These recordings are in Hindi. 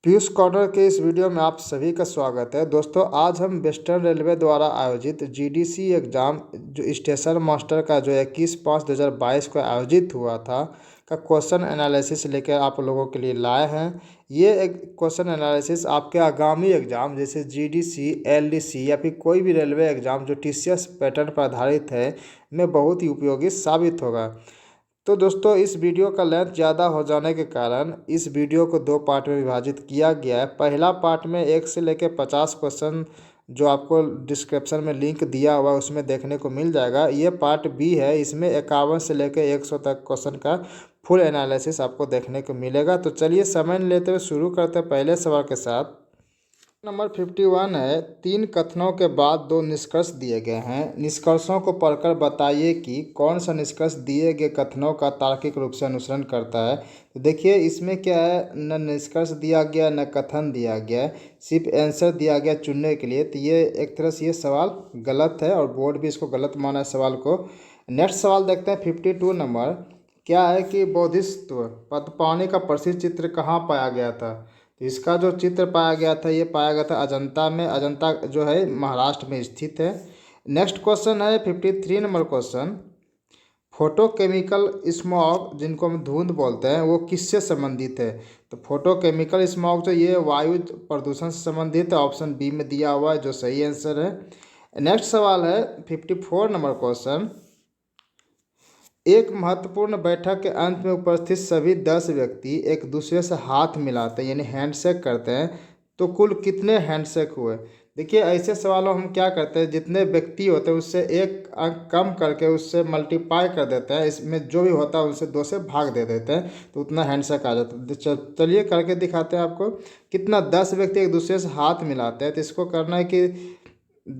पीयूष कॉर्नर के इस वीडियो में आप सभी का स्वागत है। दोस्तों, आज हम वेस्टर्न रेलवे द्वारा आयोजित जीडीसी एग्ज़ाम जो स्टेशन मास्टर का जो 21/5/2022 को आयोजित हुआ था का क्वेश्चन एनालिसिस लेकर आप लोगों के लिए लाए हैं। ये एक क्वेश्चन एनालिसिस आपके आगामी एग्ज़ाम जैसे जीडीसी, एलडीसी या फिर कोई भी रेलवे एग्ज़ाम जो टीसीएस पैटर्न पर आधारित है में बहुत ही उपयोगी साबित होगा। तो दोस्तों, इस वीडियो का लेंथ ज़्यादा हो जाने के कारण इस वीडियो को दो पार्ट में विभाजित किया गया है। पहला पार्ट में 1 से लेकर 50 क्वेश्चन जो आपको डिस्क्रिप्शन में लिंक दिया हुआ है उसमें देखने को मिल जाएगा। ये पार्ट बी है, इसमें 51 से लेकर 100 तक क्वेश्चन का फुल एनालिसिस आपको देखने को मिलेगा। तो चलिए समय नहीं लेते हुए शुरू करते हैं पहले सवाल के साथ। नंबर 51 है, 3 कथनों के बाद 2 निष्कर्ष दिए गए हैं। निष्कर्षों को पढ़कर बताइए कि कौन सा निष्कर्ष दिए गए कथनों का तार्किक रूप से अनुसरण करता है। तो देखिए, इसमें क्या है, न निष्कर्ष दिया गया न कथन दिया गया है, सिर्फ आंसर दिया गया चुनने के लिए। तो ये एक तरह से ये सवाल गलत है और बोर्ड भी इसको गलत माना है सवाल को। नेक्स्ट सवाल देखते हैं 52 नंबर। क्या है कि बोधिसत्व पद्मपाणि का प्रसिद्ध चित्र कहाँ पाया गया था। तो इसका जो चित्र पाया गया था ये पाया गया था अजंता में। अजंता जो है महाराष्ट्र में स्थित है। नेक्स्ट क्वेश्चन है 53 नंबर क्वेश्चन। फोटोकेमिकल स्मॉग जिनको हम धुंध बोलते हैं वो किससे संबंधित है। तो फोटोकेमिकल स्मॉग जो ये वायु प्रदूषण से संबंधित है। ऑप्शन बी में दिया हुआ है जो सही आंसर है। नेक्स्ट सवाल है 54 नंबर क्वेश्चन। एक महत्वपूर्ण बैठक के अंत में उपस्थित सभी 10 व्यक्ति एक दूसरे से हाथ मिलाते हैं यानी हैंडशेक करते हैं, तो कुल कितने हैंडशेक हुए। देखिए, ऐसे सवालों हम क्या करते हैं, जितने व्यक्ति होते हैं उससे एक अंक कम करके उससे मल्टीप्लाई कर देते हैं। इसमें जो भी होता है उनसे 2 से भाग दे देते हैं तो उतना हैंडशेक आ जाता है। चलिए करके दिखाते हैं आपको कितना। 10 व्यक्ति एक दूसरे से हाथ मिलाते हैं तो इसको करना है कि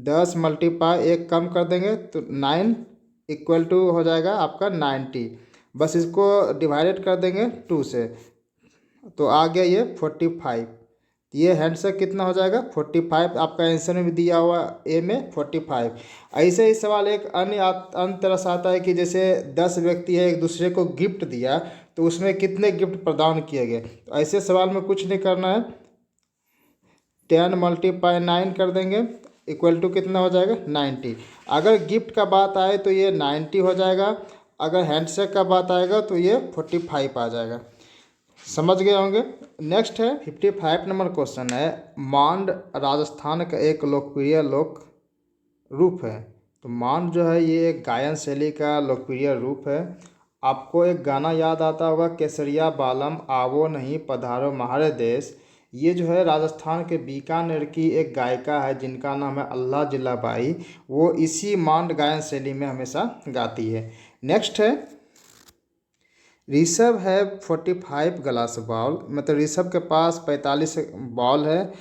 10 मल्टीप्लाई एक कम कर देंगे तो 9 इक्वल टू हो जाएगा आपका 90। बस इसको डिवाइडेड कर देंगे 2 से तो आ गया ये 45। ये हैंडशेक कितना हो जाएगा 45। आपका आंसर में भी दिया हुआ ए में 45। ऐसे ही सवाल एक अन्य तरह से आता है कि जैसे 10 व्यक्ति है एक दूसरे को गिफ्ट दिया तो उसमें कितने गिफ्ट प्रदान किए गए। तो ऐसे सवाल में कुछ नहीं करना है, 10 मल्टीप्लाई 9 कर देंगे इक्वल टू कितना हो जाएगा 90। अगर गिफ्ट का बात आए तो ये 90 हो जाएगा, अगर हैंडशेक का बात आएगा तो ये 45 आ जाएगा। समझ गए होंगे। नेक्स्ट है 55 नंबर क्वेश्चन है। मांड राजस्थान का एक लोकप्रिय लोक रूप है। तो मांड जो है ये एक गायन शैली का लोकप्रिय रूप है। आपको एक गाना याद आता होगा, केसरिया बालम आवो नहीं पधारो महारे देश। ये जो है राजस्थान के बीकानेर की एक गायिका है जिनका नाम है अल्लाह जिल्लाबाई। वो इसी मांड गायन शैली में हमेशा गाती है। नेक्स्ट है ऋषभ है 45 ग्लास बॉल, मतलब ऋषभ के पास 45 बॉल है।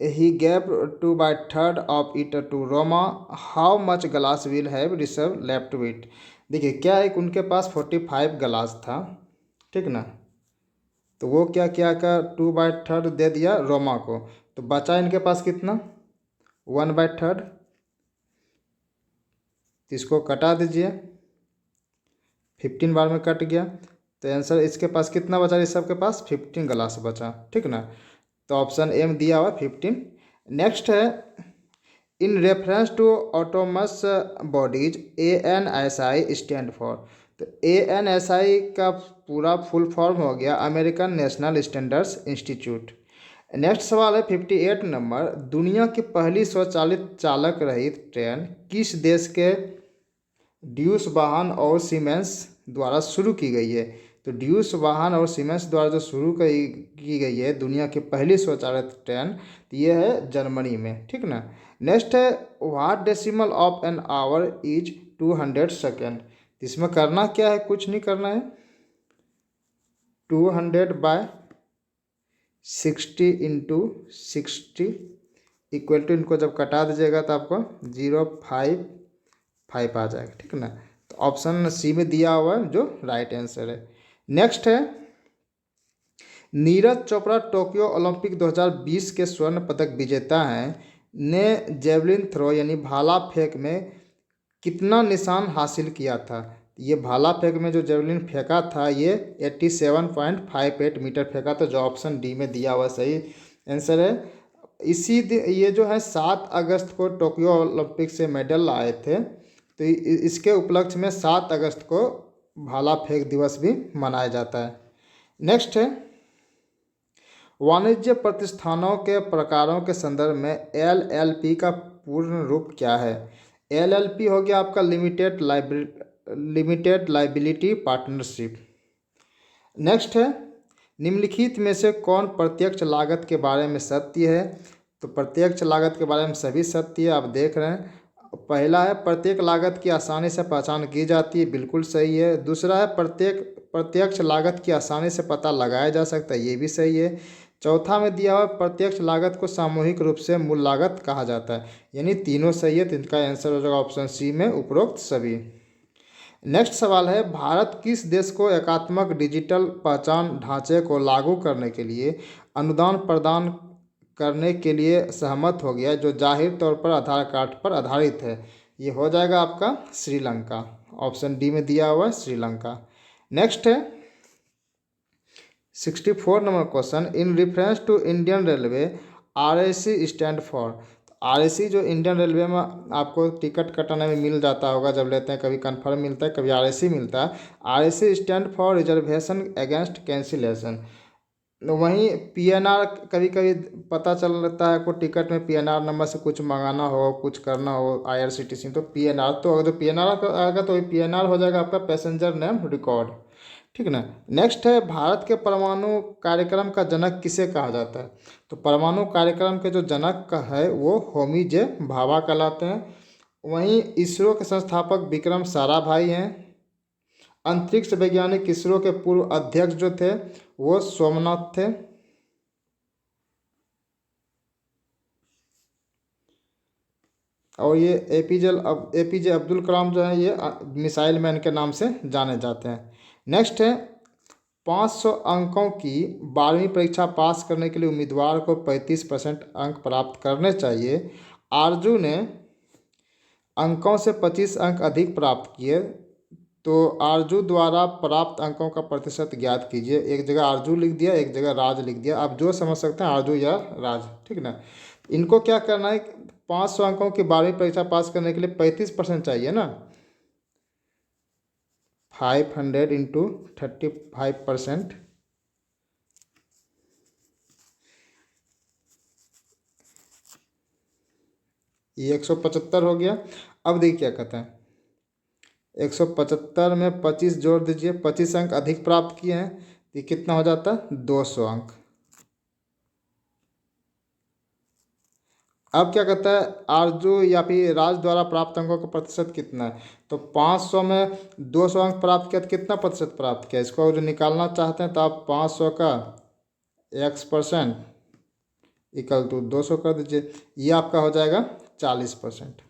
ही gave 2/3 of it to Roma. How much glass will have Rishabh left with। देखिए क्या है कि उनके पास 45 ग्लास था, ठीक ना। तो वो क्या क्या का 2/3 दे दिया रोमा को, तो बचा इनके पास कितना 1/3। इसको कटा दीजिए, 15 बार में कट गया तो आंसर इसके पास कितना बचा, ऋषभ के पास 15 ग्लास बचा, ठीक ना। तो ऑप्शन ए में दिया हुआ 15। नेक्स्ट है in reference to autonomous bodies ANSI stand for. तो ANSI का पूरा फुल फॉर्म हो गया American National Standards Institute. Next सवाल है 58 नंबर। दुनिया की पहली स्वचालित चालक रहित ट्रेन किस देश के ड्यूस वाहन और सीमेंस द्वारा शुरू की गई है। तो ड्यूस वाहन और सीमेंस द्वारा जो शुरू की गई है दुनिया की पहली स्वचालित ट्रेन, तो ये है जर्मनी में, ठीक ना। नेक्स्ट है what decimal of an hour is 200 second. इसमें करना क्या है, कुछ नहीं करना है, 200/60 × 60 इक्वल टू, इनको जब कटा दीजिएगा तो आपको 0.55 आ जाएगा, ठीक ना। तो ऑप्शन सी में दिया हुआ है जो राइट आंसर है। नेक्स्ट है नीरज चोपड़ा टोक्यो ओलंपिक 2020 के स्वर्ण पदक विजेता हैं, ने जेवलिन थ्रो यानी भाला फेंक में कितना निशान हासिल किया था। ये भाला फेंक में जो जेवलिन फेंका था ये 87.58 मीटर फेंका था, जो ऑप्शन डी में दिया हुआ सही आंसर है। इसी दिन ये जो है 7 अगस्त को टोक्यो ओलंपिक से मेडल लाए थे, तो इसके उपलक्ष्य में 7 अगस्त को भाला फेंक दिवस भी मनाया जाता है। नेक्स्ट है, वाणिज्य प्रतिष्ठानों के प्रकारों के संदर्भ में एलएलपी का पूर्ण रूप क्या है? एलएलपी हो गया आपका लिमिटेड लाइबिलिटी पार्टनरशिप। नेक्स्ट है, निम्नलिखित में से कौन प्रत्यक्ष लागत के बारे में सत्य है? तो प्रत्यक्ष लागत के बारे में सभी सत्य है, आप देख रहे हैं। पहला है, प्रत्येक लागत की आसानी से पहचान की जाती है, बिल्कुल सही है। दूसरा है, प्रत्यक्ष लागत की आसानी से पता लगाया जा सकता है, ये भी सही है। चौथा में दिया हुआ, प्रत्यक्ष लागत को सामूहिक रूप से मूल लागत कहा जाता है, यानी तीनों सही है, तो इनका आंसर हो जाएगा ऑप्शन सी में उपरोक्त सभी। नेक्स्ट सवाल है, भारत किस देश को एकात्मक डिजिटल पहचान ढांचे को लागू करने के लिए अनुदान प्रदान करने के लिए सहमत हो गया, जो जाहिर तौर पर आधार कार्ड पर आधारित है? ये हो जाएगा आपका श्रीलंका, ऑप्शन डी में दिया हुआ है श्रीलंका। नेक्स्ट है 64 number question, in reference to Indian railway RAC stand for. RAC जो इंडियन रेलवे में आपको टिकट कटाने में मिल जाता होगा, जब लेते हैं कभी कन्फर्म मिलता है, कभी आरएसी मिलता है। RAC stand for reservation against cancellation. वहीं पीएनआर कभी कभी पता चलता है को टिकट में पीएनआर नंबर से कुछ मंगाना हो, कुछ करना हो आईआरसीटीसी, तो पीएनआर, तो अगर जो पीएनआर आएगा तो पीएनआर हो जाएगा आपका पैसेंजर नेम रिकॉर्ड, ठीक ना। नेक्स्ट है, भारत के परमाणु कार्यक्रम का जनक किसे कहा जाता है? तो परमाणु कार्यक्रम के जो जनक का है वो होमी जे भाभा कहलाते हैं। वहीं इसरो के संस्थापक विक्रम साराभाई हैं। अंतरिक्ष वैज्ञानिक इसरो के पूर्व अध्यक्ष जो थे वो सोमनाथ थे। और ये एपीजे अब्दुल कलाम जो है ये मिसाइल मैन के नाम से जाने जाते हैं। नेक्स्ट है, 500 अंकों की 12वीं परीक्षा पास करने के लिए उम्मीदवार को 35% अंक प्राप्त करने चाहिए। आरजू ने अंकों से 25 अंक अधिक प्राप्त किए, तो आरजू द्वारा प्राप्त अंकों का प्रतिशत ज्ञात कीजिए। एक जगह आरजू लिख दिया, एक जगह राज लिख दिया, आप जो समझ सकते हैं आरजू या राज, ठीक ना। इनको क्या करना है, 500 अंकों की 12वीं परीक्षा पास करने के लिए 35% चाहिए ना, 500 इंटू 35%, ये 175 हो गया। अब देखिए क्या कहते हैं, 175 में 25 जोड़ दीजिए, 25 अंक अधिक प्राप्त किए हैं, तो ये कितना हो जाता है 200 अंक। अब क्या कहता है, आरजू या फिर राज द्वारा प्राप्त अंकों का प्रतिशत कितना है? तो 500 में 200 अंक प्राप्त किया तो कितना प्रतिशत प्राप्त किया? इसको जो निकालना चाहते हैं तो आप 500 का x% इक्वल टू 200 कर दीजिए, ये आपका हो जाएगा 40%।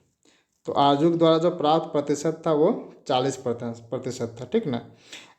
तो आरजू द्वारा जो प्राप्त प्रतिशत था वो 40% था, ठीक ना।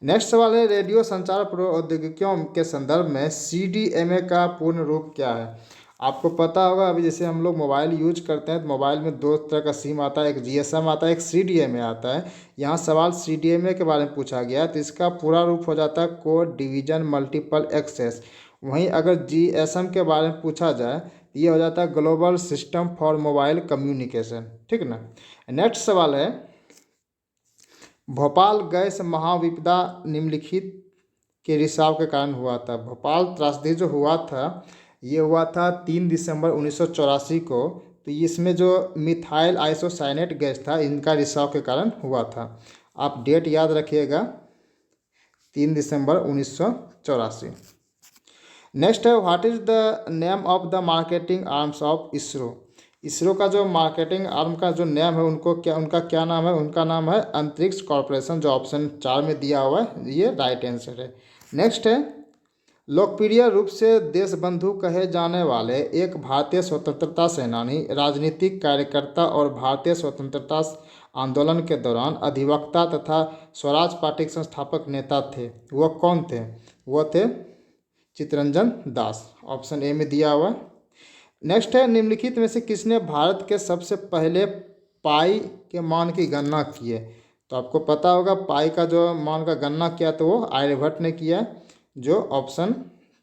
नेक्स्ट सवाल है, रेडियो संचार प्रौद्योगिकियों के संदर्भ में CDMA का पूर्ण रूप क्या है? आपको पता होगा, अभी जैसे हम लोग मोबाइल यूज करते हैं तो मोबाइल में दो तरह का सिम आता है, एक GSM आता है, एक CDMA आता है। यहाँ सवाल CDMA के बारे में पूछा गया, तो इसका पूरा रूप हो जाता है कोड डिवीजन मल्टीपल एक्सेस। वहीं अगर GSM के बारे में पूछा जाए तो ये हो जाता है global system for mobile communication, ठीक ना। नेक्स्ट सवाल है, भोपाल गैस महाविपदा निम्नलिखित के रिसाव के कारण हुआ था। भोपाल त्रासदी जो हुआ था ये हुआ था 3 दिसंबर 1984 को, तो इसमें जो मिथाइल आइसोसाइनेट गैस था इनका रिसाव के कारण हुआ था। आप डेट याद रखिएगा, 3 दिसंबर 1984। नेक्स्ट है, what is the name of the marketing arms of ISRO. ISRO का जो मार्केटिंग आर्म का जो नेम है उनका क्या नाम है? उनका नाम है अंतरिक्ष कॉरपोरेशन, जो ऑप्शन 4 में दिया हुआ है, ये राइट आंसर है। नेक्स्ट है, लोकप्रिय रूप से देशबंधु कहे जाने वाले एक भारतीय स्वतंत्रता सेनानी, राजनीतिक कार्यकर्ता और भारतीय स्वतंत्रता आंदोलन के दौरान अधिवक्ता तथा स्वराज पार्टी के संस्थापक नेता थे, वो कौन थे? वो थे चित्तरंजन दास, ऑप्शन ए में दिया हुआ है। नेक्स्ट है, निम्नलिखित में से किसने भारत के सबसे पहले पाई के मान की गणना की है? तो आपको पता होगा पाई का जो मान का गणना किया तो वो आर्यभट्ट ने किया, जो ऑप्शन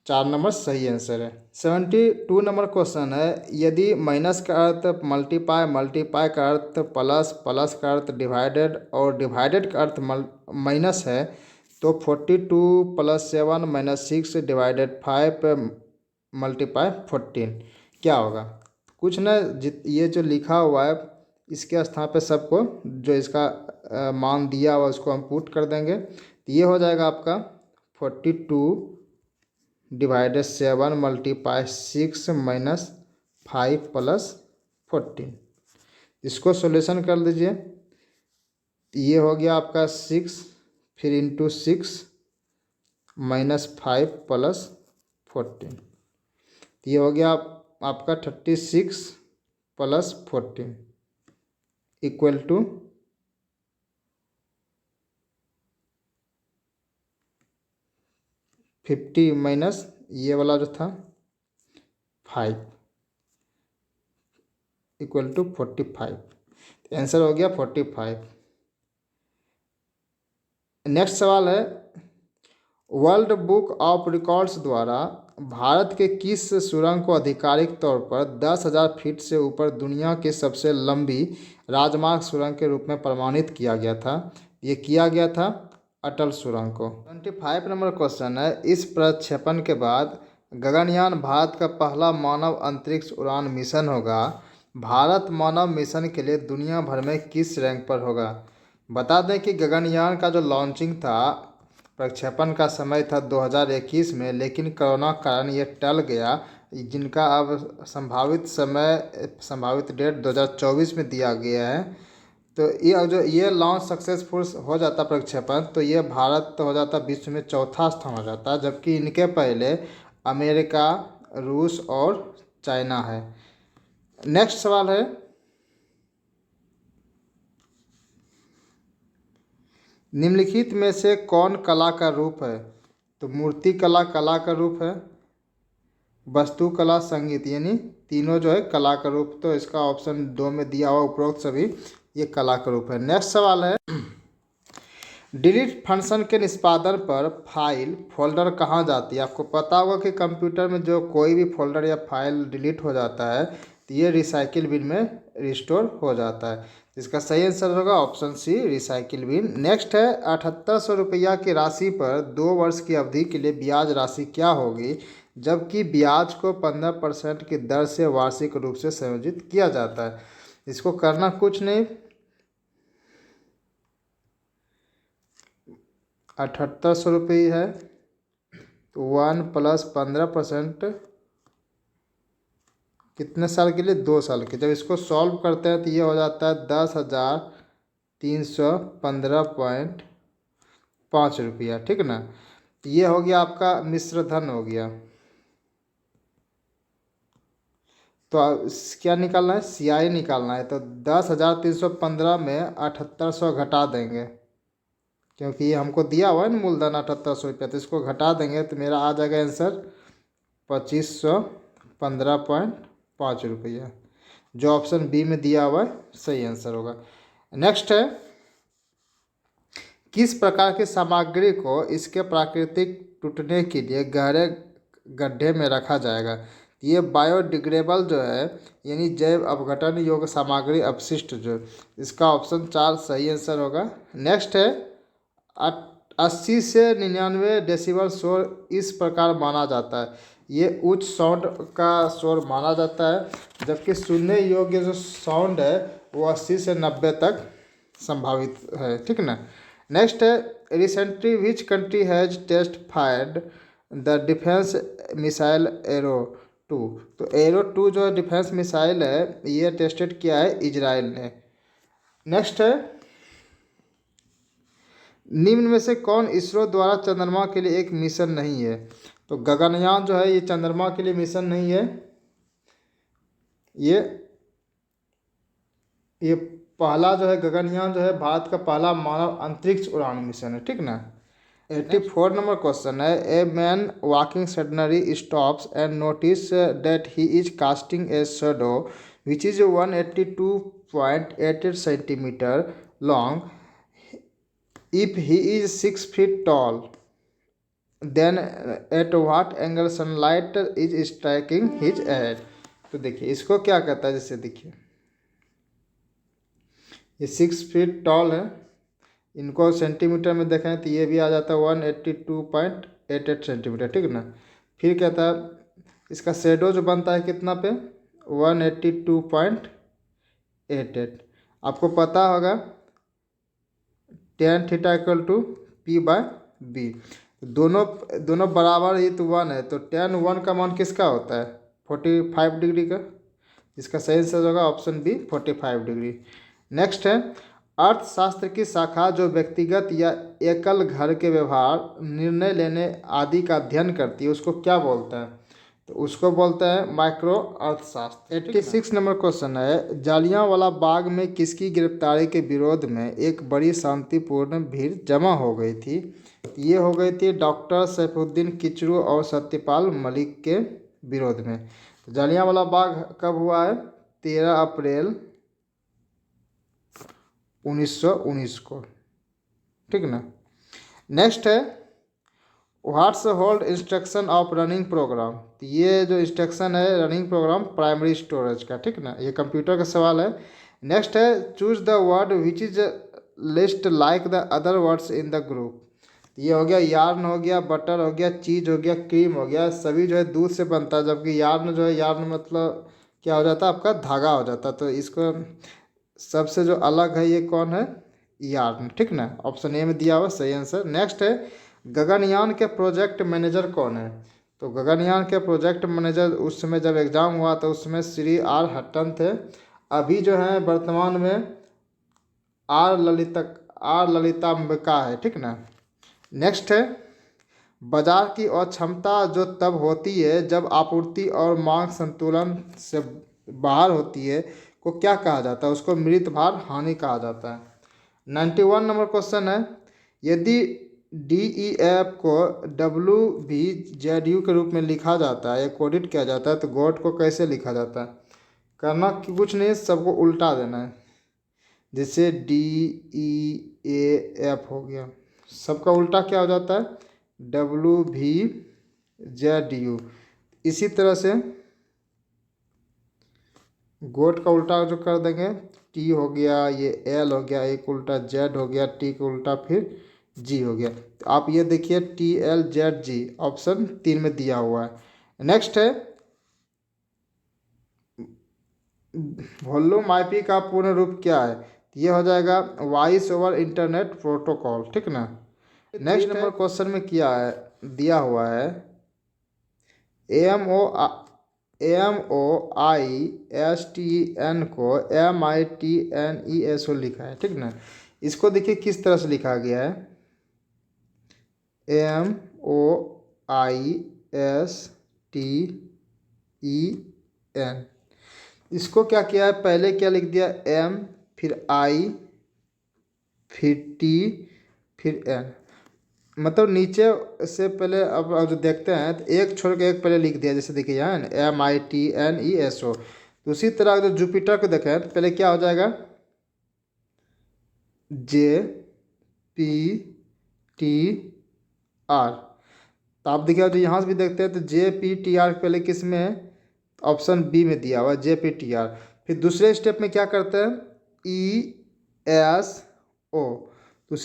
4 नंबर सही आंसर है। 72 नंबर क्वेश्चन है, यदि माइनस का अर्थ मल्टीपाई, मल्टीपाई का अर्थ प्लस, प्लस का अर्थ डिवाइडेड और डिवाइडेड का अर्थ माइनस है, तो 42 + 7 - 6 / 5 मल्टीपाई 14 क्या होगा? कुछ ना ये जो लिखा हुआ है इसके स्थान पे सबको जो इसका मान दिया हुआ उसको हम पुट कर देंगे, तो ये हो जाएगा आपका 42 / 7 × 6 - 5 + 14। इसको सॉल्यूशन कर लीजिए, ये हो गया आपका 6, फिर इंटू 6 -5 + 14, ये हो गया आपका 36 + 14 = 50 माइनस ये वाला जो था 5 = 45। आंसर हो गया 45। नेक्स्ट सवाल है, वर्ल्ड बुक ऑफ रिकॉर्ड्स द्वारा भारत के किस सुरंग को आधिकारिक तौर पर 10,000 फीट से ऊपर दुनिया की सबसे लंबी राजमार्ग सुरंग के रूप में प्रमाणित किया गया था? ये किया गया था अटल सुरंग को। 25 नंबर क्वेश्चन है, इस प्रक्षेपण के बाद गगनयान भारत का पहला मानव अंतरिक्ष उड़ान मिशन होगा। भारत मानव मिशन के लिए दुनिया भर में किस रैंक पर होगा? बता दें कि गगनयान का जो लॉन्चिंग था, प्रक्षेपण का समय था 2021 में, लेकिन कोरोना कारण ये टल गया, जिनका अब संभावित डेट 2024 में दिया गया है। तो ये लॉन्च सक्सेसफुल हो जाता प्रक्षेपण, तो ये भारत हो जाता विश्व में चौथा स्थान हो जाता, जबकि इनके पहले अमेरिका, रूस और चाइना है। नेक्स्ट सवाल है, निम्नलिखित में से कौन कला का रूप है? तो मूर्ति कला कला का रूप है, वास्तुकला, संगीत, यानी तीनों जो है कला का रूप। तो इसका ऑप्शन 2 में दिया हुआ उपरोक्त सभी ये कला का रूप है। नेक्स्ट सवाल है, डिलीट फंक्शन के निष्पादन पर फाइल फोल्डर कहाँ जाती है? आपको पता होगा कि कंप्यूटर में जो कोई भी फोल्डर या फाइल डिलीट हो जाता है तो ये रिसाइकिल बिन में रिस्टोर हो जाता है। इसका सही आंसर होगा option C, recycle bin. Next है, 7800 रुपया की राशि पर 2 वर्ष की अवधि के लिए ब्याज राशि क्या होगी, जबकि ब्याज को 15% की दर से वार्षिक रूप से संयोजित किया जाता है? इसको करना कुछ नहीं, 7800 रुपये है तो 1 + 15% कितने साल के लिए? 2 साल के। जब इसको सॉल्व करते हैं तो ये हो जाता है 10,315.5 रुपया, ठीक ना। ये हो गया आपका मिश्र धन हो गया। तो क्या निकालना है? CI निकालना है। तो 10,315 में 7800 घटा देंगे, क्योंकि ये हमको दिया हुआ है ना मूलधन 7800 रुपया, तो इसको घटा देंगे तो मेरा आ जाएगा आंसर 2515.5 रुपया, जो ऑप्शन बी में दिया हुआ है सही आंसर होगा। नेक्स्ट है, किस प्रकार की सामग्री को इसके प्राकृतिक टूटने के लिए गहरे गड्ढे में रखा जाएगा? ये बायोडिग्रेडेबल जो है, यानी जैव अपघटन योग्य सामग्री अपशिष्ट, जो इसका ऑप्शन 4 सही आंसर होगा। नेक्स्ट है, 80 से 99 डेसिबल शोर इस प्रकार माना जाता है, ये उच्च साउंड का शोर माना जाता है, जबकि सुनने योग्य जो साउंड है वो 80 से 90 तक संभावित है, ठीक ना। नेक्स्ट है, recently which country has test fired the defence missile arrow 2? तो एरो 2 जो डिफेंस मिसाइल है ये टेस्टेड किया है इजराइल ने। नेक्स्ट है, निम्न में से कौन इसरो द्वारा चंद्रमा के लिए एक मिशन नहीं है? तो गगनयान जो है ये चंद्रमा के लिए मिशन नहीं है, ये पहला जो है गगनयान जो है भारत का पहला मानव अंतरिक्ष उड़ान मिशन है, ठीक ना। 84 नंबर क्वेश्चन है, a man walking suddenly stops and notice that he is casting a shadow which is 182.88 centimetre long if he is 6 feet tall then at what angle sunlight is striking his head. तो देखिए इसको क्या कहता है, जैसे देखिए ये 6 फीट टॉल है, इनको सेंटीमीटर में देखें तो ये भी आ जाता है 182.88 सेंटीमीटर, ठीक ना। फिर कहता है इसका शेडो जो बनता है कितना पे, 182.88। आपको पता होगा tan theta equal to P/B, दोनों दोनों बराबर ही तो 1 है, तो tan 1 का मान किसका होता है, 45 डिग्री का। इसका सही आंसर होगा ऑप्शन बी, 45 डिग्री। नेक्स्ट है अर्थशास्त्र की शाखा जो व्यक्तिगत या एकल घर के व्यवहार, निर्णय लेने आदि का अध्ययन करती है, उसको क्या बोलता है, तो उसको बोलते हैं माइक्रो अर्थशास्त्र। 86 नंबर क्वेश्चन है जालियांवाला बाग में किसकी गिरफ्तारी के विरोध में एक बड़ी शांतिपूर्ण भीड़ जमा हो गई थी। ये हो गई थी डॉक्टर सैफुद्दीन किचलू और सत्यपाल मलिक के विरोध में। तो जालियांवाला बाग कब हुआ है, 13 अप्रैल 1919 को, ठीक ना। नेक्स्ट है what's hold instruction of running program. तो ये जो इंस्ट्रक्शन है रनिंग प्रोग्राम प्राइमरी स्टोरेज का, ठीक ना, ये कंप्यूटर का सवाल है। नेक्स्ट है choose the word which is list like the other words in the group. ये हो गया यार्न, हो गया बटर, हो गया चीज, हो गया क्रीम, हो गया सभी जो है दूध से बनता है, जबकि यार्न जो है, यार्न मतलब क्या हो जाता है आपका धागा हो जाता है। तो इसको सबसे जो अलग है ये कौन है, यार्न, ठीक ना, ऑप्शन ए में दिया हुआ सही आंसर। नेक्स्ट है गगनयान के प्रोजेक्ट मैनेजर कौन है। तो गगनयान के प्रोजेक्ट मैनेजर उस समय जब एग्ज़ाम हुआ तो उसमें श्री आर हट्टन थे। अभी जो है वर्तमान में आर ललिताम्बिका है, ठीक ना। नेक्स्ट है बाजार की अक्षमता जो तब होती है जब आपूर्ति और मांग संतुलन से बाहर होती है को क्या कहा जाता है, उसको मृत भार हानि कहा जाता है। 91 नंबर क्वेश्चन है यदि DEF को WVZU के रूप में लिखा जाता है या कोडिट किया जाता है तो गॉड को कैसे लिखा जाता है। करना कि कुछ नहीं, सबको उल्टा देना है, जैसे DEAF हो गया, सबका उल्टा क्या हो जाता है WVZU। इसी तरह से गोट का उल्टा जो कर देंगे T हो गया, ये L हो गया, एक उल्टा Z हो गया, T का उल्टा फिर G हो गया। तो आप ये देखिए TLZG ऑप्शन 3 में दिया हुआ है। नेक्स्ट है वॉल्यूम IP का पूर्ण रूप क्या है, ये हो जाएगा वॉइस ओवर इंटरनेट प्रोटोकॉल, ठीक ना। नेक्स्ट नंबर क्वेश्चन में क्या है दिया हुआ है AMOISTN को MITNESO लिखा है, ठीक ना। इसको देखिए किस तरह से लिखा गया है MOISTEN। इसको क्या किया है, पहले क्या लिख दिया M फिर I फिर T फिर N, मतलब नीचे से पहले अब जो देखते हैं तो एक छोड़ के एक पहले लिख दिया, जैसे देखिए यहाँ MITNESO। तो उसी तरह जो जुपिटर को देखें तो पहले क्या हो जाएगा JPTR। तो आप देखिए जो यहाँ से भी देखते हैं तो JPTR पहले किस में है, ऑप्शन बी में दिया हुआ है JPTR। फिर दूसरे स्टेप में क्या करते हैं ESO, तो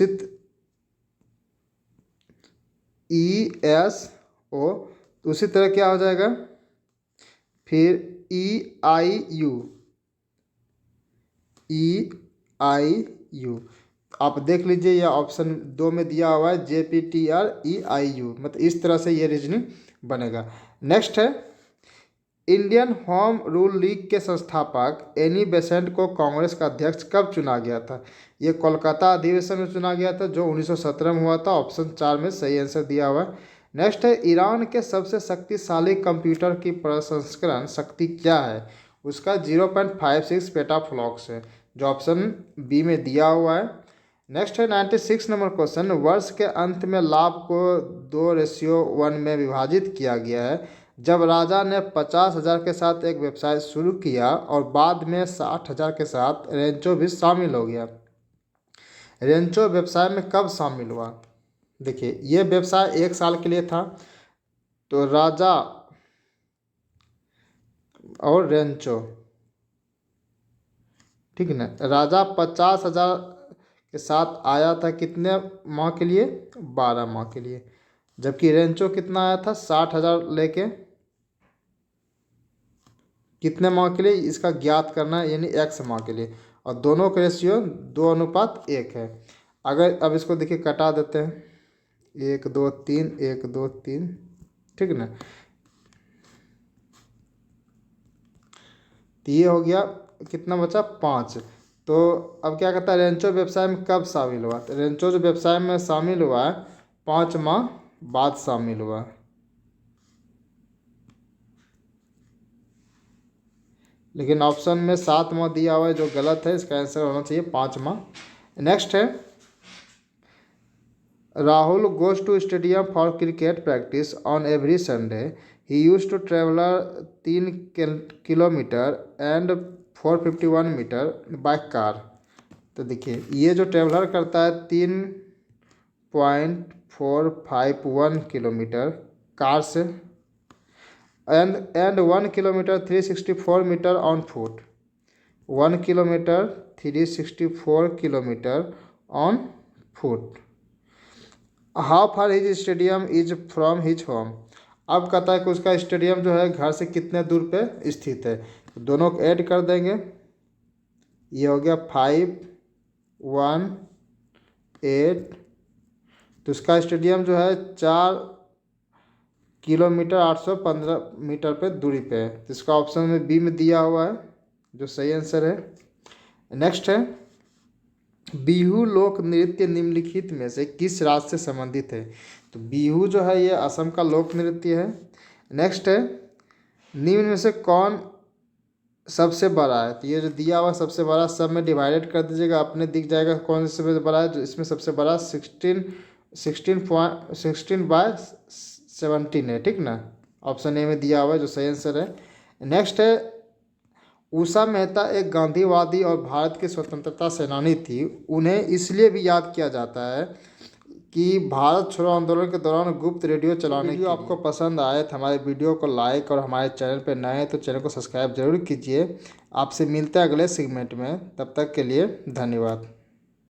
ESO, तो उसी तरह क्या हो जाएगा फिर EIU। आप देख लीजिए यह ऑप्शन 2 में दिया हुआ है JPTR EIU, मतलब इस तरह से ये रीजनिंग बनेगा। नेक्स्ट है इंडियन होम रूल लीग के संस्थापक एनी बेसेंट को कांग्रेस का अध्यक्ष कब चुना गया था। ये कोलकाता अधिवेशन में चुना गया था जो 1917 में हुआ था, ऑप्शन 4 में सही आंसर दिया हुआ है। नेक्स्ट है ईरान के सबसे शक्तिशाली कंप्यूटर की प्रसंस्करण शक्ति क्या है, उसका 0.56 पेटाफ्लॉप्स है, जो ऑप्शन बी में दिया हुआ है। नेक्स्ट है 96 नंबर क्वेश्चन वर्ष के अंत में लाभ को 2:1 में विभाजित किया गया है जब राजा ने 50,000 के साथ एक व्यवसाय शुरू किया और बाद में 60,000 के साथ रेंचो भी शामिल हो गया। रेंचो व्यवसाय में कब शामिल हुआ? देखिए, ये व्यवसाय 1 साल के लिए था। तो राजा और रेंचो, ठीक है ना। राजा 50,000 के साथ आया था, कितने माह के लिए? 12 माह के लिए। जबकि रेंचो कितना आया था? 60,000 लेके। कितने माह के लिए इसका ज्ञात करना है, यानी x माह के लिए। और दोनों का रेशियो 2:1 है। अगर अब इसको देखिए कटा देते हैं, 1 2 3 1 2 3, ठीक है ना। तो ये हो गया, कितना बचा? 5। तो अब क्या कहता है, रेंचो व्यवसाय में कब शामिल हुआ? तो रेंचो जो व्यवसाय में शामिल हुआ है 5 माह बाद शामिल हुआ। लेकिन ऑप्शन में 7 माह दिया हुआ है जो गलत है, इसका आंसर होना चाहिए 5 माह। नेक्स्ट है, Rahul goes to stadium for cricket practice on every Sunday. He use to traveller 3 kilometre and 451 metre by car. तो देखिए, ये जो ट्रेवलर करता है 3.451 किलोमीटर कार से, and 1 kilometre 364 metre on foot. 1 kilometre 364 kilometre on foot. How far his stadium is from his home. अब कहता है कि उसका स्टेडियम जो है घर से कितने दूर पे स्थित है। तो दोनों को ऐड कर देंगे, ये हो गया 5 1 8। तो उसका स्टेडियम जो है 4 किलोमीटर 815 मीटर पे दूरी पे है। तो इसका ऑप्शन में बी में दिया हुआ है जो सही आंसर है। नेक्स्ट है, बिहू लोक नृत्य निम्नलिखित में से किस राज्य से संबंधित है? तो बिहू जो है ये असम का लोक नृत्य है। नेक्स्ट है, निम्न में से कौन सबसे बड़ा है? तो ये जो दिया हुआ सबसे बड़ा, सब में डिवाइडेड कर दीजिएगा, अपने दिख जाएगा कौन से सबसे बड़ा है। जो इसमें सबसे बड़ा 16.17 है, ठीक ना। ऑप्शन ए में दिया हुआ है जो सही आंसर है। नेक्स्ट है, उषा मेहता एक गांधीवादी और भारत की स्वतंत्रता सेनानी थी। उन्हें इसलिए भी याद किया जाता है कि भारत छोड़ो आंदोलन के दौरान गुप्त रेडियो चलाने। वीडियो आपको पसंद आए तो हमारे वीडियो को लाइक, और हमारे चैनल पर नए हैं तो चैनल को सब्सक्राइब जरूर कीजिए। आपसे मिलते हैं अगले सेगमेंट में, तब तक के लिए धन्यवाद।